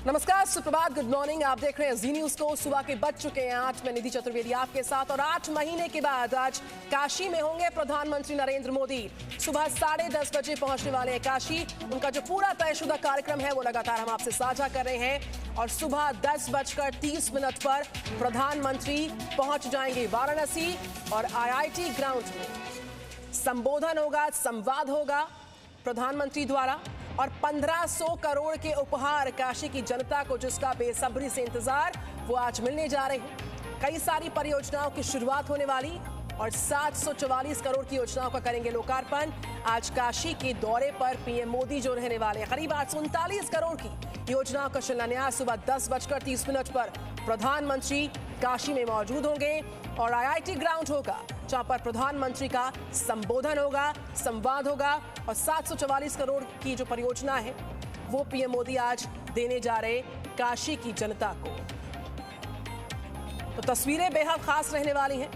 नमस्कार, सुप्रभात, good morning. आप देख रहे हैं जी न्यूज को। सुबह के बज चुके हैं 8। मैं निधि चतुर्वेदी आपके साथ। और 8 महीने के बाद आज काशी में होंगे प्रधानमंत्री नरेंद्र मोदी। सुबह 10:30 बजे पहुंचने वाले हैं काशी। उनका जो पूरा तयशुदा कार्यक्रम है वो लगातार हम आपसे साझा कर रहे हैं। और सुबह 10:30 पर प्रधानमंत्री पहुंच जाएंगे वाराणसी और IIT ग्राउंड में संबोधन होगा, संवाद होगा प्रधानमंत्री द्वारा। और 1500 करोड़ के उपहार काशी की जनता को, जिसका बेसब्री से इंतजार, वो आज मिलने जा रहे हैं। कई सारी परियोजनाओं की शुरुआत होने वाली और 744 करोड़ की योजनाओं का करेंगे लोकार्पण। आज काशी के दौरे पर पीएम मोदी जो रहने वाले हैं, करीब 839 करोड़ की योजनाओं का शिलान्यास सुबह 10:30 पर प्रधानमंत्री काशी में मौजूद होंगे। और IIT ग्राउंड होगा जहां पर प्रधानमंत्री का संबोधन होगा, संवाद होगा। और 744 करोड़ की जो परियोजना है वो पीएम मोदी आज देने जा रहे काशी की जनता को। तो तस्वीरें बेहद खास रहने वाली हैं।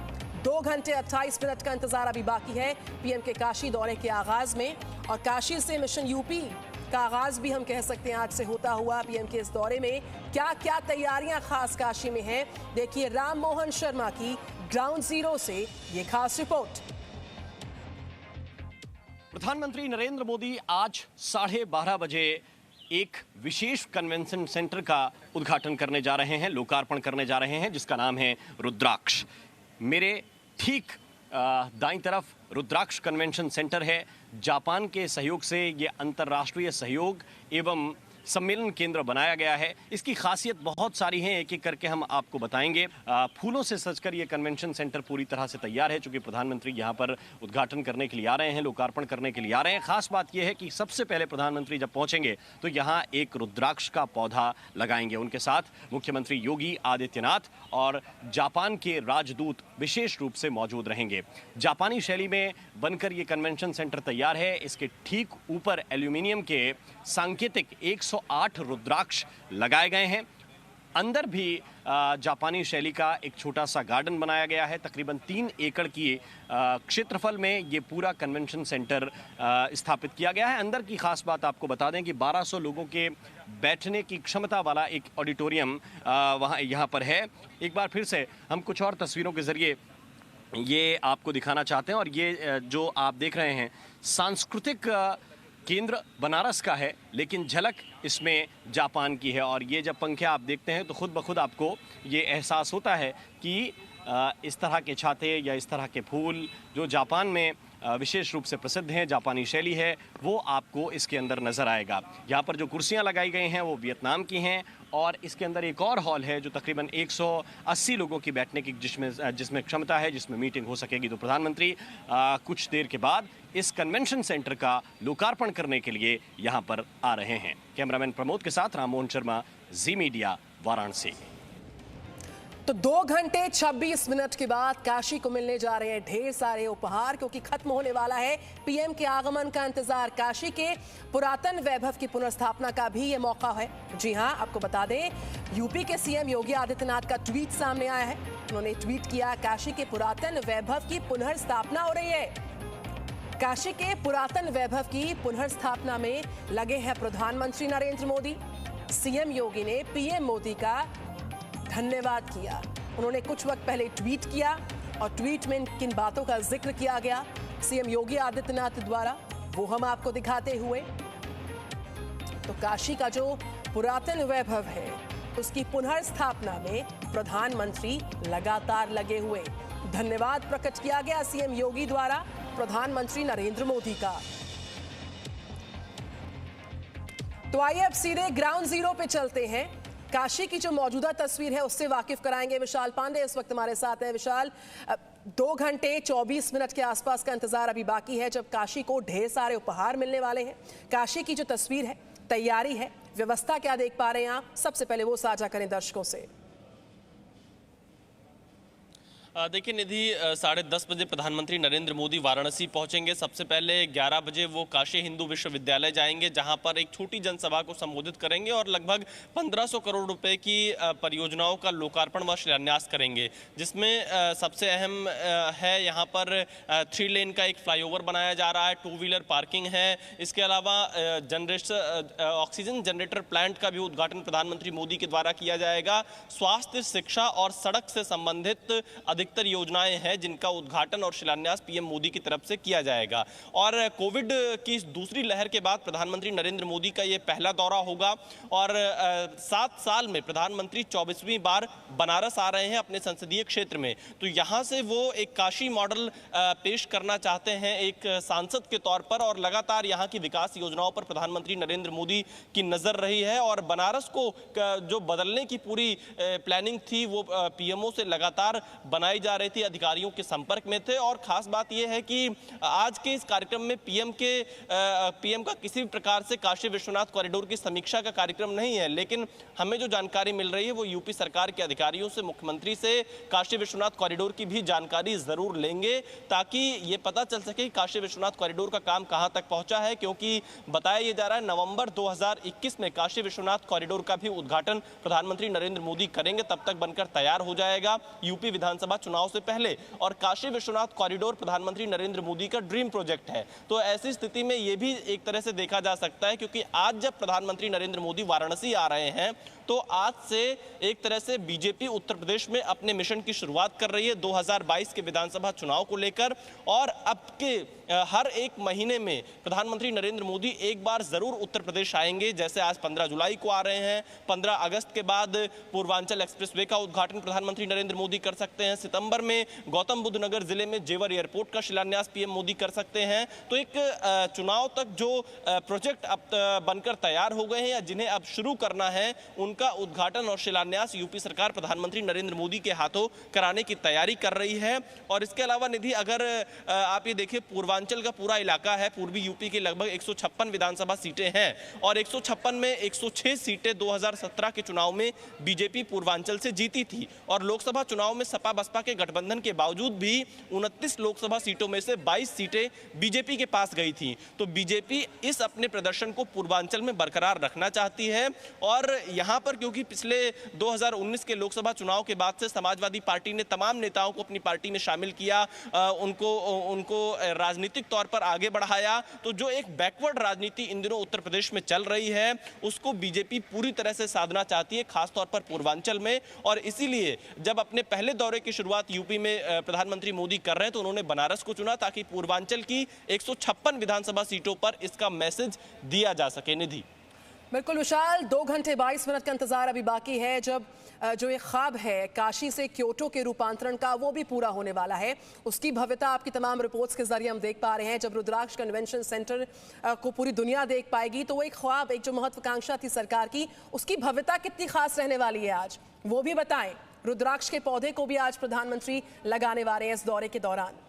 2 घंटे 28 मिनट का इंतजार अभी बाकी है पीएम के काशी दौरे के आगाज में। और काशी से मिशन यूपी का आगाज भी हम कह सकते हैं आज से होता हुआ। पीएम के इस दौरे में क्या क्या तैयारियां खास काशी में हैं, देखिए राम मोहन शर्मा की ग्राउंड जीरो से ये खास रिपोर्ट। प्रधानमंत्री नरेंद्र मोदी आज 12:30 बजे एक विशेष कन्वेंशन सेंटर का उद्घाटन करने जा रहे हैं, लोकार्पण करने जा रहे हैं, जिसका नाम है रुद्राक्ष। मेरे ठीक दाईं तरफ रुद्राक्ष कन्वेंशन सेंटर है। जापान के सहयोग से ये अंतर्राष्ट्रीय सहयोग एवं सम्मेलन केंद्र बनाया गया है। इसकी खासियत बहुत सारी है, एक एक करके हम आपको बताएंगे। फूलों से सजकर ये कन्वेंशन सेंटर पूरी तरह से तैयार है, चूंकि प्रधानमंत्री यहाँ पर उद्घाटन करने के लिए आ रहे हैं, लोकार्पण करने के लिए आ रहे हैं। खास बात यह है कि सबसे पहले प्रधानमंत्री जब पहुंचेंगे तो यहाँ एक रुद्राक्ष का पौधा लगाएंगे। उनके साथ मुख्यमंत्री योगी आदित्यनाथ और जापान के राजदूत विशेष रूप से मौजूद रहेंगे। जापानी शैली में बनकर ये कन्वेंशन सेंटर तैयार है। इसके ठीक ऊपर एल्यूमिनियम के सांकेतिक 108 रुद्राक्ष लगाए गए हैं। अंदर भी जापानी शैली का एक छोटा सा गार्डन बनाया गया है। तकरीबन 3 एकड़ की क्षेत्रफल में ये पूरा कन्वेंशन सेंटर स्थापित किया गया है। अंदर की खास बात आपको बता दें कि 1200 लोगों के बैठने की क्षमता वाला एक ऑडिटोरियम यहाँ पर है। एक बार फिर से हम कुछ और तस्वीरों के जरिए ये आपको दिखाना चाहते हैं। और ये जो आप देख रहे हैं सांस्कृतिक केंद्र बनारस का है, लेकिन झलक इसमें जापान की है। और ये जब पंखे आप देखते हैं तो खुद ब खुद आपको ये एहसास होता है कि इस तरह के छाते या इस तरह के फूल जो जापान में विशेष रूप से प्रसिद्ध हैं, जापानी शैली है, वो आपको इसके अंदर नज़र आएगा। यहाँ पर जो कुर्सियाँ लगाई गई हैं वो वियतनाम की हैं। और इसके अंदर एक और हॉल है जो तकरीबन 180 लोगों की बैठने की जिसमें क्षमता है, जिसमें मीटिंग हो सकेगी। तो प्रधानमंत्री कुछ देर के बाद इस कन्वेंशन सेंटर का लोकार्पण करने के लिए यहाँ पर आ रहे हैं। कैमरामैन प्रमोद के साथ राम मोहन शर्मा, जी मीडिया, वाराणसी। तो 2 घंटे 26 मिनट के बाद काशी को मिलने जा रहे हैं ढेर सारे उपहार, क्योंकि खत्म होने वाला है पीएम के आगमन का इंतजार। काशी के पुरातन वैभव की पुनर्स्थापना का भी ये मौका है। जी हां, आपको बता दें, यूपी के सीएम योगी आदित्यनाथ का ट्वीट सामने आया है। उन्होंने ट्वीट किया, काशी के पुरातन वैभव की पुनर्स्थापना हो रही है। काशी के पुरातन वैभव की पुनर्स्थापना में लगे हैं प्रधानमंत्री नरेंद्र मोदी। सीएम योगी ने पीएम मोदी का धन्यवाद किया। उन्होंने कुछ वक्त पहले ट्वीट किया और ट्वीट में किन बातों का जिक्र किया गया सीएम योगी आदित्यनाथ द्वारा, वो हम आपको दिखाते हुए। तो काशी का जो पुरातन वैभव है उसकी पुनर्स्थापना में प्रधानमंत्री लगातार लगे हुए। धन्यवाद प्रकट किया गया सीएम योगी द्वारा प्रधानमंत्री नरेंद्र मोदी का। तो आइए अब सीधे ग्राउंड जीरो पे चलते हैं। काशी की जो मौजूदा तस्वीर है उससे वाकिफ कराएंगे विशाल पांडे इस वक्त हमारे साथ हैं। विशाल, 2 घंटे 24 मिनट के आसपास का इंतजार अभी बाकी है जब काशी को ढेर सारे उपहार मिलने वाले हैं। काशी की जो तस्वीर है, तैयारी है, व्यवस्था क्या देख पा रहे हैं आप? सबसे पहले वो साझा करें दर्शकों से। देखिए निधि, 10:30 बजे प्रधानमंत्री नरेंद्र मोदी वाराणसी पहुंचेंगे। सबसे पहले 11 बजे वो काशी हिंदू विश्वविद्यालय जाएंगे, जहां पर एक छोटी जनसभा को संबोधित करेंगे और लगभग 1500 करोड़ रुपए की परियोजनाओं का लोकार्पण व शिलान्यास करेंगे, जिसमें सबसे अहम है यहाँ पर 3 लेन का एक फ्लाईओवर बनाया जा रहा है, 2 व्हीलर पार्किंग है। इसके अलावा ऑक्सीजन जनरेटर प्लांट का भी उद्घाटन प्रधानमंत्री मोदी के द्वारा किया जाएगा। स्वास्थ्य, शिक्षा और सड़क से संबंधित अधिकतर योजनाएं हैं जिनका उद्घाटन और शिलान्यास पीएम मोदी की तरफ से किया जाएगा। और कोविड की दूसरी लहर के बाद प्रधानमंत्री नरेंद्र मोदी का ये पहला दौरा होगा और 7 साल में प्रधानमंत्री 24वीं बार बनारस आ रहे हैं अपने संसदीय क्षेत्र में। तो यहाँ से वो एक काशी मॉडल पेश करना चाहते हैं एक सांसद के तौर पर, और लगातार यहाँ की विकास योजनाओं पर प्रधानमंत्री नरेंद्र मोदी की नजर रही है। और बनारस को जो बदलने की पूरी प्लानिंग थी वो पीएमओ से लगातार बनाई जा रही थी, अधिकारियों के संपर्क में थे। और खास बात यह है कि आज के इस कार्यक्रम में पीएम का किसी भी प्रकार से काशी विश्वनाथ कॉरिडोर की समीक्षा का कार्यक्रम नहीं है, लेकिन हमें जो जानकारी मिल रही है वो यूपी सरकार के अधिकारियों से, मुख्यमंत्री से काशी विश्वनाथ कॉरिडोर की भी जानकारी जरूर लेंगे, ताकि ये पता चल सके कि काशी विश्वनाथ कॉरिडोर का काम कहां तक पहुंचा है। क्योंकि बताया ये जा रहा है नवंबर 2021 में काशी विश्वनाथ कॉरिडोर का भी उद्घाटन प्रधानमंत्री नरेंद्र मोदी करेंगे, तब तक बनकर तैयार हो जाएगा यूपी विधानसभा चुनाव से पहले। और काशी विश्वनाथ कॉरिडोर प्रधानमंत्री नरेंद्र मोदी का ड्रीम प्रोजेक्ट है। तो ऐसी स्थिति में यह भी एक तरह से देखा जा सकता है, क्योंकि आज जब प्रधानमंत्री नरेंद्र मोदी वाराणसी आ रहे हैं तो आज से एक तरह से बीजेपी उत्तर प्रदेश में अपने मिशन की शुरुआत कर रही है 2022 के विधानसभा चुनाव को लेकर। और अब के हर एक महीने में प्रधानमंत्री नरेंद्र मोदी एक बार जरूर उत्तर प्रदेश आएंगे। जैसे आज 15 जुलाई को आ रहे हैं, 15 अगस्त के बाद पूर्वांचल एक्सप्रेसवे का उद्घाटन प्रधानमंत्री नरेंद्र मोदी कर सकते हैं। सितंबर में गौतम बुद्ध नगर जिले में जेवर एयरपोर्ट का शिलान्यास पीएम मोदी कर सकते हैं। तो एक चुनाव तक जो प्रोजेक्ट अब बनकर तैयार हो गए हैं या जिन्हें अब शुरू करना है, उनका उद्घाटन और शिलान्यास यूपी सरकार प्रधानमंत्री नरेंद्र मोदी के हाथों कराने की तैयारी कर रही है। और इसके अलावा निधि, अगर आप ये देखिए, पूर्वांचल का पूरा इलाका है, पूर्वी यूपी के लगभग 156 विधानसभा सीटें हैं और 156 में 106 सीटें 2017 के चुनाव में बीजेपी पूर्वांचल से जीती थी। और लोकसभा चुनाव में सपा बसपा के गठबंधन के बावजूद भी 29 लोकसभा सीटों में से 22 सीटें बीजेपी के पास गई थी। तो बीजेपी इस अपने प्रदर्शन को पूर्वांचल में बरकरार रखना चाहती है। और यहां पर क्योंकि पिछले 2019 के लोकसभा चुनाव के बाद से समाजवादी पार्टी ने तमाम नेताओं को अपनी पार्टी में शामिल किया, उनको राजनीतिक तौर पर आगे बढ़ाया। तो जो एक बैकवर्ड राजनीति इन दिनों उत्तर प्रदेश में चल रही है, उसको बीजेपी पूरी तरह से साधना चाहती है, खासतौर पर पूर्वांचल में। और इसीलिए जब अपने पहले दौरे की शुरुआत यूपी में प्रधानमंत्री मोदी कर रहे हैं तो उन्होंने बनारस को चुना, ताकि पूर्वांचल की 156 विधानसभा सीटों पर इसका मैसेज दिया जा सके। निधि, बिल्कुल विशाल, 2 घंटे 22 मिनट का इंतजार अभी बाकी है, जब जो एक ख्वाब है काशी से क्योटो के रूपांतरण का वो भी पूरा होने वाला है। उसकी भव्यता आपकी तमाम रिपोर्ट्स के जरिए हम देख पा रहे हैं। जब रुद्राक्ष कन्वेंशन सेंटर को पूरी दुनिया देख पाएगी तो वो एक ख्वाब, एक जो महत्वाकांक्षा थी सरकार की, उसकी भव्यता कितनी खास रहने वाली है आज, वो भी बताएं। रुद्राक्ष के पौधे को भी आज प्रधानमंत्री लगाने वाले हैं इस दौरे के दौरान।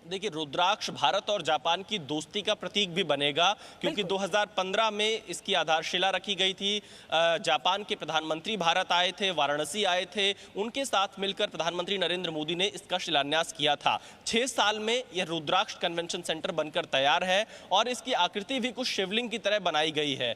देखिए, रुद्राक्ष भारत और जापान की दोस्ती का प्रतीक भी बनेगा, क्योंकि 2015 में इसकी आधारशिला रखी गई थी। जापान के प्रधानमंत्री भारत आए थे, वाराणसी आए थे, उनके साथ मिलकर प्रधानमंत्री नरेंद्र मोदी ने इसका शिलान्यास किया था। 6 साल में यह रुद्राक्ष कन्वेंशन सेंटर बनकर तैयार है और इसकी आकृति भी कुछ शिवलिंग की तरह बनाई गई है।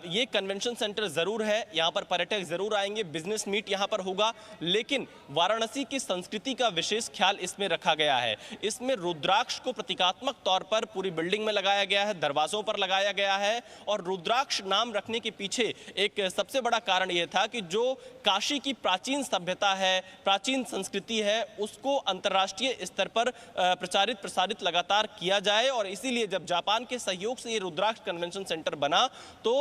ये कन्वेंशन सेंटर जरूर है, यहाँ पर पर्यटक जरूर आएंगे, बिजनेस मीट यहाँ पर होगा, लेकिन वाराणसी की संस्कृति का विशेष ख्याल इसमें रखा गया है। इसमें रुद्राक्ष को प्रतीकात्मक तौर पर पूरी बिल्डिंग में लगाया गया है, दरवाजों पर लगाया गया है। और रुद्राक्ष नाम रखने के पीछे एक सबसे बड़ा कारण यह था कि जो काशी की प्राचीन सभ्यता है, प्राचीन संस्कृति है, उसको अंतर्राष्ट्रीय स्तर पर प्रचारित प्रसारित लगातार किया जाए। और इसीलिए जब जापान के सहयोग से ये रुद्राक्ष कन्वेंशन सेंटर बना तो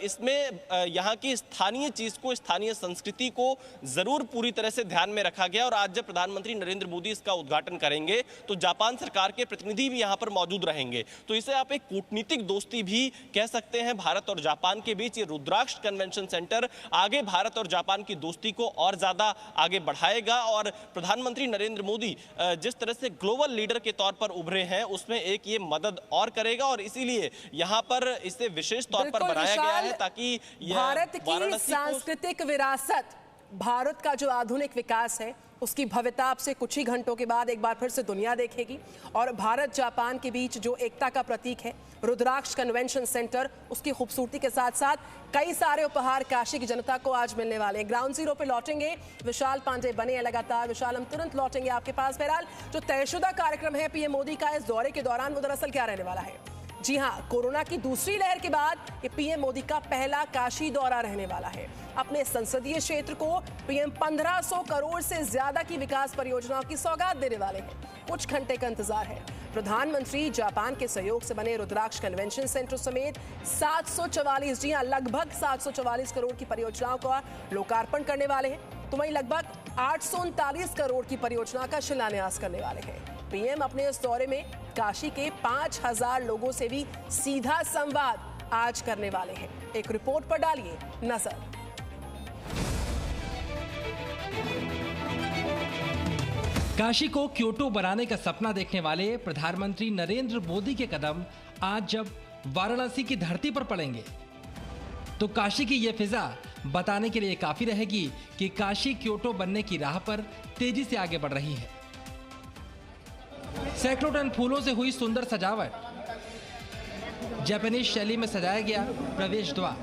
इसमें यहाँ की स्थानीय चीज को, स्थानीय संस्कृति को जरूर पूरी तरह से ध्यान में रखा गया। और आज जब प्रधानमंत्री नरेंद्र मोदी इसका उद्घाटन करेंगे तो जापान सरकार के प्रतिनिधि भी यहां पर मौजूद रहेंगे। तो इसे आप एक कूटनीतिक दोस्ती भी कह सकते हैं भारत और जापान के बीच। ये रुद्राक्ष कन्वेंशन सेंटर आगे भारत और जापान की दोस्ती को और ज्यादा आगे बढ़ाएगा। और प्रधानमंत्री नरेंद्र मोदी जिस तरह से ग्लोबल लीडर के तौर पर उभरे हैं, उसमें एक ये मदद और करेगा। और इसीलिए यहां पर इसे विशेष तौर पर बनाया गया है ताकि भारत की सांस्कृतिक विरासत भारत का जो आधुनिक विकास है उसकी भव्यता अब से कुछ ही घंटों के बाद एक बार फिर से दुनिया देखेगी। और भारत जापान के बीच जो एकता का प्रतीक है रुद्राक्ष कन्वेंशन सेंटर, उसकी खूबसूरती के साथ साथ कई सारे उपहार काशी की जनता को आज मिलने वाले हैं। ग्राउंड जीरो पे लौटेंगे विशाल पांडे बने हैं लगातार। विशाल, हम तुरंत लौटेंगे आपके पास। बहरहाल जो तयशुदा कार्यक्रम है पीएम मोदी का इस दौरे के दौरान, वो दरअसल क्या रहने वाला है? जी हाँ, कोरोना की दूसरी लहर के बाद ये पीएम मोदी का पहला काशी दौरा रहने वाला है। अपने संसदीय क्षेत्र को पीएम 1500 करोड़ से ज्यादा की विकास परियोजनाओं की सौगात देने वाले हैं। कुछ घंटे का इंतजार है। प्रधानमंत्री जापान के सहयोग से बने रुद्राक्ष कन्वेंशन सेंटर समेत 744, जी हाँ, लगभग 744 करोड़ की परियोजनाओं का लोकार्पण करने वाले हैं। तो वहीं लगभग 839 करोड़ की परियोजना का शिलान्यास करने वाले हैं। पीएम अपने इस दौरे में काशी के 5000 लोगों से भी सीधा संवाद आज करने वाले हैं। एक रिपोर्ट पर डालिए नजर। काशी को क्योटो बनाने का सपना देखने वाले प्रधानमंत्री नरेंद्र मोदी के कदम आज जब वाराणसी की धरती पर पड़ेंगे तो काशी की यह फिजा बताने के लिए काफी रहेगी कि काशी क्योटो बनने की राह पर तेजी से आगे बढ़ रही है। सैकड़ों टन फूलों से हुई सुंदर सजावट, जापानीज शैली में सजाया गया प्रवेश द्वार,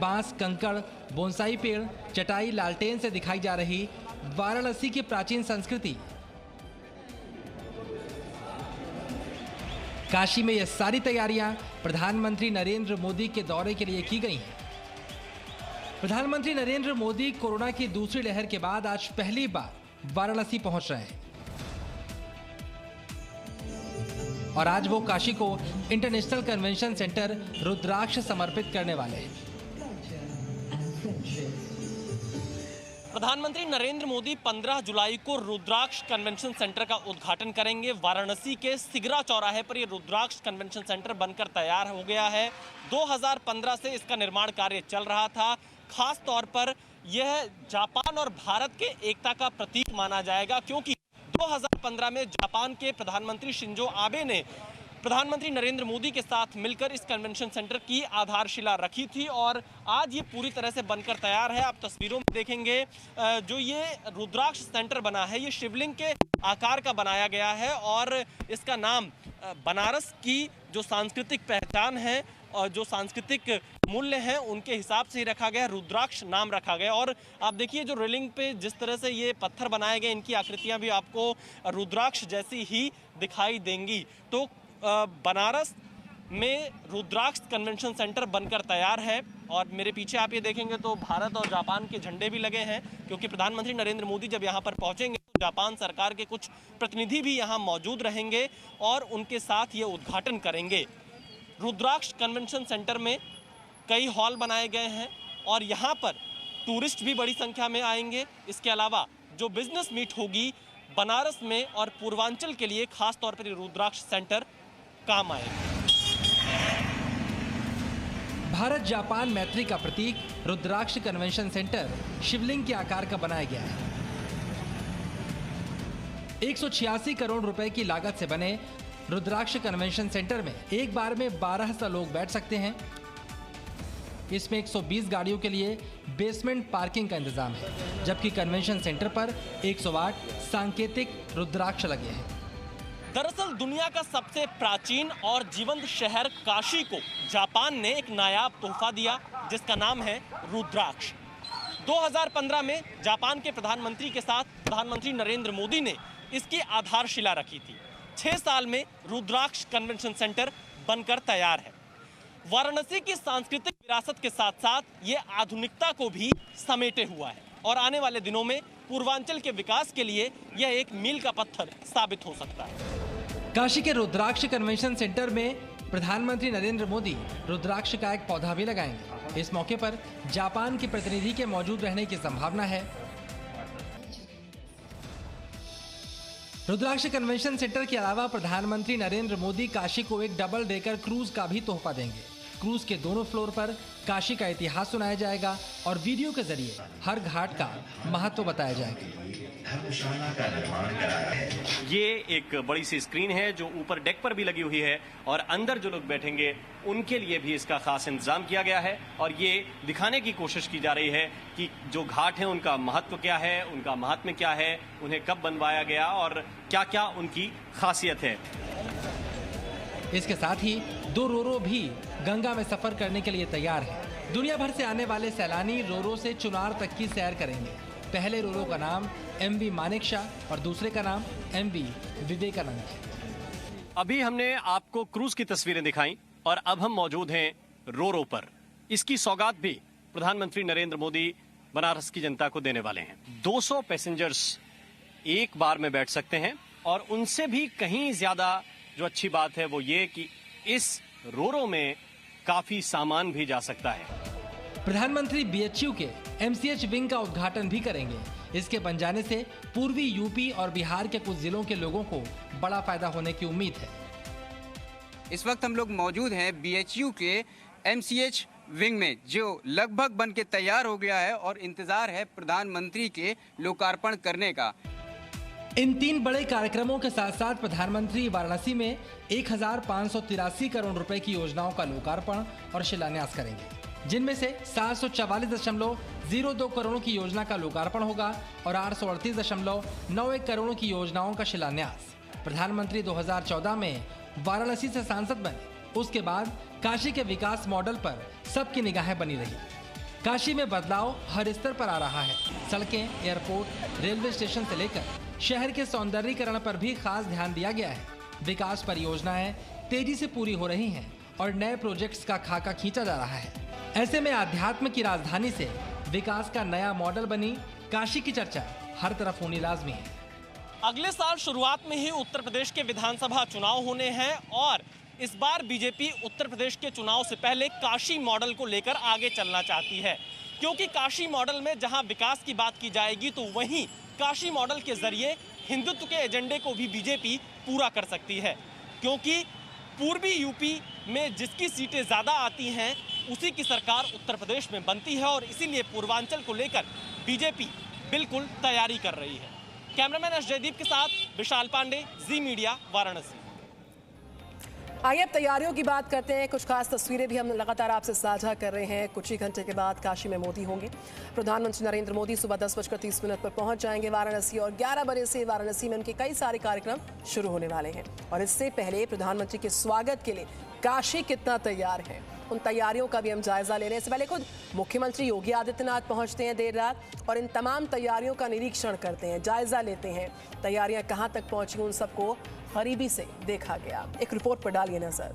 बांस, कंकड़, बोनसाई पेड़, चटाई, लालटेन से दिखाई जा रही वाराणसी की प्राचीन संस्कृति। काशी में यह सारी तैयारियां प्रधानमंत्री नरेंद्र मोदी के दौरे के लिए की गई हैं। प्रधानमंत्री नरेंद्र मोदी कोरोना की दूसरी लहर के बाद आज पहली बार वाराणसी पहुंच रहे हैं और आज वो काशी को इंटरनेशनल कन्वेंशन सेंटर रुद्राक्ष समर्पित करने वाले हैं। प्रधानमंत्री नरेंद्र मोदी 15 जुलाई को रुद्राक्ष कन्वेंशन सेंटर का उद्घाटन करेंगे। वाराणसी के सिगरा चौराहे पर यह रुद्राक्ष कन्वेंशन सेंटर बनकर तैयार हो गया है। 2015 से इसका निर्माण कार्य चल रहा था। खास तौर पर यह जापान और भारत के एकता का प्रतीक माना जाएगा, क्योंकि 2015 में जापान के प्रधानमंत्री शिंजो आबे ने प्रधानमंत्री नरेंद्र मोदी के साथ मिलकर इस कन्वेंशन सेंटर की आधारशिला रखी थी और आज ये पूरी तरह से बनकर तैयार है। आप तस्वीरों में देखेंगे जो ये रुद्राक्ष सेंटर बना है, ये शिवलिंग के आकार का बनाया गया है और इसका नाम बनारस की जो सांस्कृतिक पहचान है और जो सांस्कृतिक मूल्य हैं उनके हिसाब से ही रखा गया, रुद्राक्ष नाम रखा गया। और आप देखिए जो रेलिंग पे जिस तरह से ये पत्थर बनाए गए, इनकी आकृतियां भी आपको रुद्राक्ष जैसी ही दिखाई देंगी। तो बनारस में रुद्राक्ष कन्वेंशन सेंटर बनकर तैयार है और मेरे पीछे आप ये देखेंगे तो भारत और जापान के झंडे भी लगे हैं, क्योंकि प्रधानमंत्री नरेंद्र मोदी जब यहाँ पर पहुँचेंगे तो जापान सरकार के कुछ प्रतिनिधि भी यहाँ मौजूद रहेंगे और उनके साथ ये उद्घाटन करेंगे। रुद्राक्ष कन्वेंशन सेंटर में कई हॉल बनाए गए हैं और यहाँ पर टूरिस्ट भी बड़ी संख्या में आएंगे। इसके अलावा जो बिजनेस मीट होगी बनारस में और पूर्वांचल के लिए खास तौर पर रुद्राक्ष सेंटर काम आएगा। भारत जापान मैत्री का प्रतीक रुद्राक्ष कन्वेंशन सेंटर शिवलिंग के आकार का बनाया गया है। 186 करोड़ रुपए की लागत से बने रुद्राक्ष कन्वेंशन सेंटर में एक बार में 1200 लोग बैठ सकते हैं। इसमें 120 गाड़ियों के लिए बेसमेंट पार्किंग का इंतजाम है, जबकि कन्वेंशन सेंटर पर 108 सांकेतिक रुद्राक्ष लगे हैं। दरअसल दुनिया का सबसे प्राचीन और जीवंत शहर काशी को जापान ने एक नायाब तोहफा दिया, जिसका नाम है रुद्राक्ष। 2015 में जापान के प्रधानमंत्री के साथ प्रधानमंत्री नरेंद्र मोदी ने इसकी आधारशिला रखी थी। 6 साल में रुद्राक्ष कन्वेंशन सेंटर बनकर तैयार है। वाराणसी की सांस्कृतिक विरासत के साथ साथ ये आधुनिकता को भी समेटे हुआ है और आने वाले दिनों में पूर्वांचल के विकास के लिए यह एक मील का पत्थर साबित हो सकता है। काशी के रुद्राक्ष कन्वेंशन सेंटर में प्रधानमंत्री नरेंद्र मोदी रुद्राक्ष का एक पौधा भी लगाएंगे। इस मौके पर जापान के प्रतिनिधि के मौजूद रहने की संभावना है। रुद्राक्ष कन्वेंशन सेंटर के अलावा प्रधानमंत्री नरेंद्र मोदी काशी को एक डबल डेकर क्रूज का भी तोहफा देंगे। क्रूज के दोनों फ्लोर पर काशी का इतिहास सुनाया जाएगा और वीडियो के जरिए हर घाट का महत्व बताया जाएगा। ये एक बड़ी सी स्क्रीन है जो ऊपर डेक पर भी लगी हुई है और अंदर जो लोग बैठेंगे उनके लिए भी इसका खास इंतजाम किया गया है और ये दिखाने की कोशिश की जा रही है कि जो घाट हैं उनका महत्व क्या है, उनका महात्म्य क्या है, उन्हें कब बनवाया गया और क्या क्या उनकी खासियत है। इसके साथ ही 2 रोरो भी गंगा में सफर करने के लिए तैयार है। दुनिया भर से आने वाले सैलानी रोरो से चुनार तक की सैर करेंगे। पहले रोरो का नाम MV मानेकशॉ और दूसरे का नाम MV विवेकानंद है। अभी हमने आपको क्रूज की तस्वीरें दिखाई और अब हम मौजूद हैं रोरो पर। इसकी सौगात भी प्रधानमंत्री नरेंद्र मोदी बनारस की जनता को देने वाले हैं। 200 पैसेंजर्स एक बार में बैठ सकते हैं और उनसे भी कहीं ज्यादा जो अच्छी बात है वो ये कि इस रोरो में काफी सामान भी जा सकता है। प्रधानमंत्री BHU के MCH विंग का उद्घाटन भी करेंगे। इसके बन जाने से पूर्वी यूपी और बिहार के कुछ जिलों के लोगों को बड़ा फायदा होने की उम्मीद है। इस वक्त हम लोग मौजूद हैं BHU के MCH विंग में, जो लगभग बन के तैयार हो गया है और इंतजार है प्रधानमंत्री के लोकार्पण करने का। इन 3 बड़े कार्यक्रमों के साथ साथ प्रधानमंत्री वाराणसी में 1583 करोड़ रुपए की योजनाओं का लोकार्पण और शिलान्यास करेंगे, जिनमें से 744.02 करोड़ की योजना का लोकार्पण होगा और 838.91 करोड़ की योजनाओं का शिलान्यास। प्रधानमंत्री 2014 में वाराणसी से सांसद बने, उसके बाद काशी के विकास मॉडल पर सबकी निगाहें बनी रही। काशी में बदलाव हर स्तर पर आ रहा है। सड़कें, एयरपोर्ट, रेलवे स्टेशन से लेकर शहर के सौंदर्यीकरण पर भी खास ध्यान दिया गया है। विकास परियोजनाएं तेजी से पूरी हो रही हैं और नए प्रोजेक्ट्स का खाका खींचा जा रहा है। ऐसे में आध्यात्म की राजधानी से विकास का नया मॉडल बनी काशी की चर्चा हर तरफ होनी लाजमी है। अगले साल शुरुआत में ही उत्तर प्रदेश के विधानसभा चुनाव होने हैं और इस बार बीजेपी उत्तर प्रदेश के चुनाव से पहले काशी मॉडल को लेकर आगे चलना चाहती है, क्योंकि काशी मॉडल में जहां विकास की बात की जाएगी तो वहीं काशी मॉडल के जरिए हिंदुत्व के एजेंडे को भी बीजेपी पूरा कर सकती है। क्योंकि पूर्वी यूपी में जिसकी सीटें ज्यादा आती हैं उसी की सरकार उत्तर प्रदेश में बनती है और इसीलिए पूर्वांचल को लेकर बीजेपी बिल्कुल तैयारी कर रही है। कैमरामैन एस जयदीप के साथ विशाल पांडे, जी मीडिया, वाराणसी। आइए अब तैयारियों की बात करते हैं। कुछ खास तस्वीरें भी हम लगातार आपसे साझा कर रहे हैं। कुछ ही घंटे के बाद काशी में मोदी होंगे। प्रधानमंत्री नरेंद्र मोदी सुबह 10:30 पर पहुंच जाएंगे वाराणसी और 11 बजे से वाराणसी में उनके कई सारे कार्यक्रम शुरू होने वाले हैं। और इससे पहले प्रधानमंत्री के स्वागत के लिए काशी कितना तैयार है, उन तैयारियों का भी हम जायजा ले रहे हैं। इससे पहले खुद मुख्यमंत्री योगी आदित्यनाथ पहुंचते हैं देर रात और इन तमाम तैयारियों का निरीक्षण करते हैं, जायजा लेते हैं। तैयारियां कहां तक पहुंची उन सबको करीबी से देखा गया। एक रिपोर्ट पर डालिए नजर।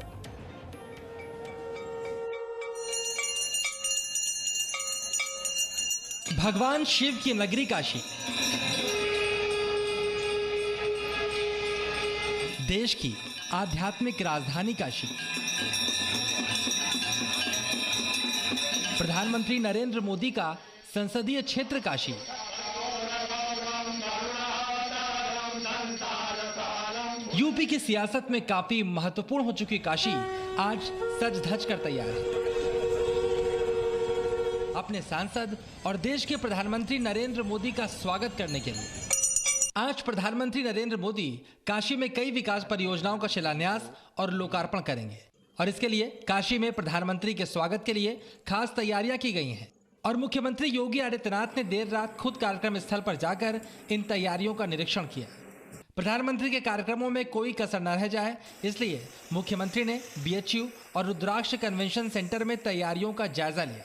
भगवान शिव की नगरी काशी, देश की आध्यात्मिक राजधानी काशी, प्रधानमंत्री नरेंद्र मोदी का संसदीय क्षेत्र काशी, यूपी की सियासत में काफी महत्वपूर्ण हो चुकी काशी आज सज धज कर तैयार है। अपने सांसद और देश के प्रधानमंत्री नरेंद्र मोदी का स्वागत करने के लिए आज प्रधानमंत्री नरेंद्र मोदी काशी में कई विकास परियोजनाओं का शिलान्यास और लोकार्पण करेंगे और इसके लिए काशी में प्रधानमंत्री के स्वागत के लिए खास तैयारियां की गई हैं और मुख्यमंत्री योगी आदित्यनाथ ने देर रात खुद कार्यक्रम स्थल पर जाकर इन तैयारियों का निरीक्षण किया। प्रधानमंत्री के कार्यक्रमों में कोई कसर न रह जाए, इसलिए मुख्यमंत्री ने BHU और रुद्राक्ष कन्वेंशन सेंटर में तैयारियों का जायजा लिया।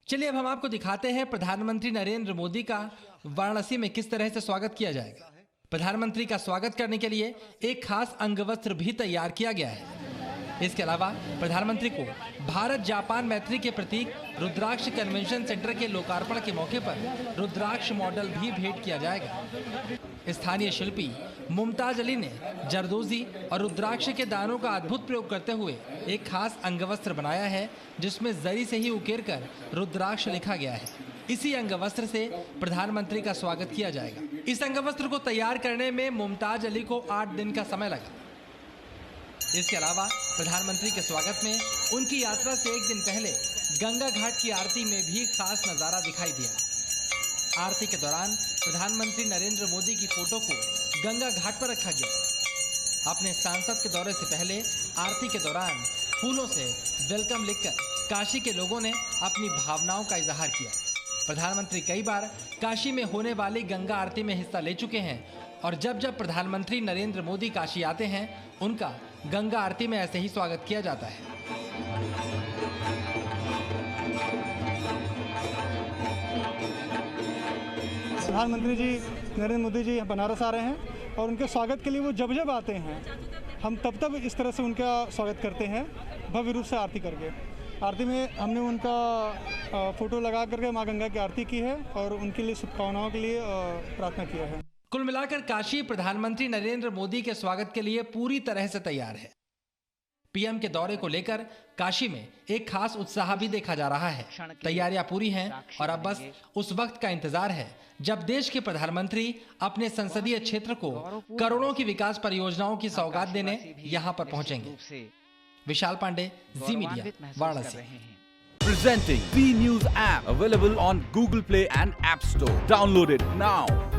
चलिए अब हम आपको दिखाते हैं प्रधानमंत्री नरेंद्र मोदी का वाराणसी में किस तरह से स्वागत किया जाएगा। प्रधानमंत्री का स्वागत करने के लिए एक खास अंगवस्त्र भी तैयार किया गया है। इसके अलावा प्रधानमंत्री को भारत जापान मैत्री के प्रतीक रुद्राक्ष कन्वेंशन सेंटर के लोकार्पण के मौके पर रुद्राक्ष मॉडल भी भेंट किया जाएगा। स्थानीय शिल्पी मुमताज अली ने जरदोजी और रुद्राक्ष के दानों का अद्भुत प्रयोग करते हुए एक खास अंगवस्त्र बनाया है, जिसमें जरी से ही उकेर कर रुद्राक्ष लिखा गया है। इसी अंगवस्त्र से प्रधानमंत्री का स्वागत किया जाएगा। इस अंगवस्त्र को तैयार करने में मुमताज अली को 8 दिन का समय लगा। इसके अलावा प्रधानमंत्री के स्वागत में उनकी यात्रा से एक दिन पहले गंगा घाट की आरती में भी खास नजारा दिखाई दिया। आरती के दौरान प्रधानमंत्री नरेंद्र मोदी की फोटो को गंगा घाट पर रखा गया। अपने सांसद के दौरे से पहले आरती के दौरान फूलों से वेलकम लिखकर काशी के लोगों ने अपनी भावनाओं का इजहार किया। प्रधानमंत्री कई बार काशी में होने वाली गंगा आरती में हिस्सा ले चुके हैं और जब जब प्रधानमंत्री नरेंद्र मोदी काशी आते हैं उनका गंगा आरती में ऐसे ही स्वागत किया जाता है। प्रधानमंत्री जी नरेंद्र मोदी जी बनारस आ रहे हैं और उनके स्वागत के लिए वो जब जब आते हैं हम तब इस तरह से उनका स्वागत करते हैं, भव्य रूप से आरती करके। आरती में हमने उनका फोटो लगा करके माँ गंगा की आरती की है और उनके लिए शुभकामनाओं के लिए प्रार्थना किया है। कुल मिलाकर काशी प्रधानमंत्री नरेंद्र मोदी के स्वागत के लिए पूरी तरह से तैयार है। पीएम के दौरे को लेकर काशी में एक खास उत्साह भी देखा जा रहा है। तैयारियां पूरी हैं और अब बस उस वक्त का इंतजार है जब देश के प्रधानमंत्री अपने संसदीय क्षेत्र को करोड़ों की विकास परियोजनाओं की सौगात देने यहां पर पहुंचेंगे। Vishal Pandey, Zee Media, Varanasi. Presenting B News app available on Google Play and App Store. Download it now.